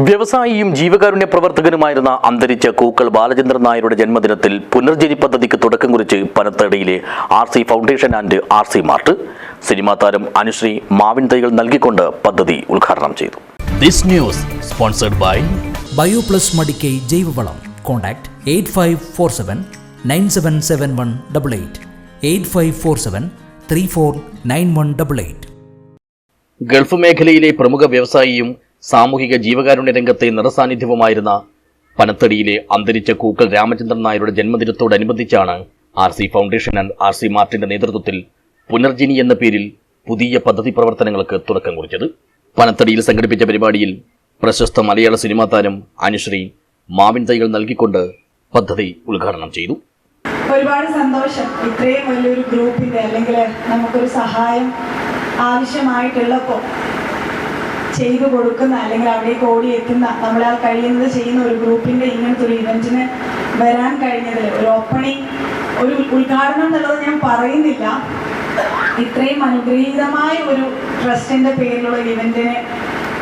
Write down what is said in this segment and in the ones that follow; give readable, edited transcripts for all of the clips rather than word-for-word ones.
വ്യവസായിയും ജീവകാരുണ്യ പ്രവർത്തകനുമായിരുന്ന അന്തരിച്ച കൂക്കൾ ബാലചന്ദ്രൻ നായരുടെ ജന്മദിനത്തിൽ പുനർജനി പദ്ധതിക്ക് തുടക്കം കുറിച്ച് പനത്തടിയിലെ RC foundation and RC mart cinema താരം അനുശ്രീ മാവിൻ തൈകൾ നൽകിക്കൊണ്ട് പദ്ധതി ഉദ്ഘാടനം ചെയ്തു. This news sponsored by BioPlus Madikkai ജൈവവളം. Contact 8547 977188 8547 349188. ഗൾഫ് മേഖലയിലെ പ്രമുഖ വ്യവസായിയും സാമൂഹിക ജീവകാരുണ്യ രംഗത്തെ നിറസാന്നിധ്യവുമായിരുന്ന പനത്തടിയിലെ അന്തരിച്ച കൂക്കൾ രാമചന്ദ്രൻ നായരുടെ ജന്മദിനത്തോടനുബന്ധിച്ചാണ് RC ഫൗണ്ടേഷൻ ആൻഡ് RC മാർട്ടിന്റെ നേതൃത്വത്തിൽ പുനർജനി എന്ന പേരിൽ പുതിയ പദ്ധതി പ്രവർത്തനങ്ങൾക്ക് തുടക്കം കുറിച്ചത്. പനത്തടിയിൽ സംഘടിപ്പിച്ച പരിപാടിയിൽ പ്രശസ്ത മലയാള സിനിമാ താരം അനുശ്രീ മാവിൻ തൈകൾ നൽകിക്കൊണ്ട് പദ്ധതി ഉദ്ഘാടനം ചെയ്തു. ഒരുപാട് സന്തോഷം. ഇത്രയും വലിയൊരു ഗ്രൂപ്പിന്റെ അല്ലെങ്കിൽ നമുക്കൊരു സഹായം ആവശ്യമായിട്ടുള്ളപ്പോൾ ചെയ്തു കൊടുക്കുന്ന അല്ലെങ്കിൽ അവിടേക്ക് ഓടിയെത്തുന്ന നമ്മളാൽ കഴിയുന്നത് ചെയ്യുന്ന ഒരു ഗ്രൂപ്പിന്റെ ഇങ്ങനത്തെ ഒരു ഇവന്റിന് വരാൻ കഴിഞ്ഞതിൽ ഒരു ഓപ്പണിംഗ്, ഒരു ഉദ്ഘാടനം എന്നുള്ളത് ഞാൻ പറയുന്നില്ല. ഇത്രയും അനുഗ്രഹീതമായ ഒരു ട്രസ്റ്റിന്റെ പേരിലുള്ള ഒരു ഇവന്റിന്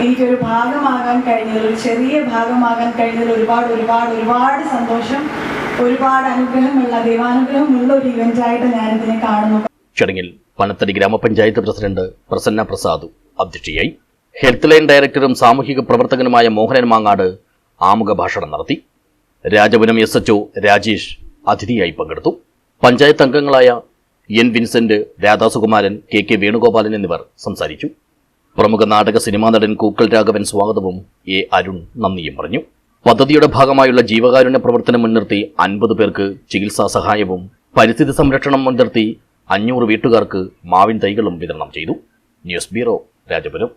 എനിക്കൊരു ഭാഗമാകാൻ കഴിഞ്ഞതിൽ, ഒരു ചെറിയ ഭാഗമാകാൻ കഴിഞ്ഞതിൽ ഒരുപാട് ഒരുപാട് ഒരുപാട് സന്തോഷം, ഒരുപാട് അനുഗ്രഹമുള്ള ദൈവാനുഗ്രഹമുള്ള ഒരു ഇവന്റായിട്ട് ഞാനിതിനെ കാണുന്നു. ചടങ്ങിൽ പനത്തടി ഗ്രാമപഞ്ചായത്ത് പ്രസിഡന്റ് പ്രസന്ന പ്രസാദ് അധ്യക്ഷയായി. ഹെൽത്ത് ലൈൻ ഡയറക്ടറും സാമൂഹിക പ്രവർത്തകനുമായ മോഹനൻ മാങ്ങാട് ആമുഖ ഭാഷണം നടത്തി. രാജപുരം SHO രാജേഷ് അതിഥിയായി പങ്കെടുത്തു. പഞ്ചായത്ത് അംഗങ്ങളായ N വിൻസെന്റ്, രാധാസുകുമാരൻ, KK വേണുഗോപാലൻ എന്നിവർ സംസാരിച്ചു. പ്രമുഖ നാടക സിനിമാ നടൻ കൂക്കൾ രാഘവൻ സ്വാഗതവും A അരുൺ നന്ദിയും പറഞ്ഞു. പദ്ധതിയുടെ ഭാഗമായുള്ള ജീവകാരുണ്യ പ്രവർത്തനം മുൻനിർത്തി 50 പേർക്ക് ചികിത്സാ സഹായവും പരിസ്ഥിതി സംരക്ഷണം മുൻനിർത്തി 500 വീട്ടുകാർക്ക് മാവിൻ തൈകളും വിതരണം ചെയ്തു. News bureau, Rajapuram.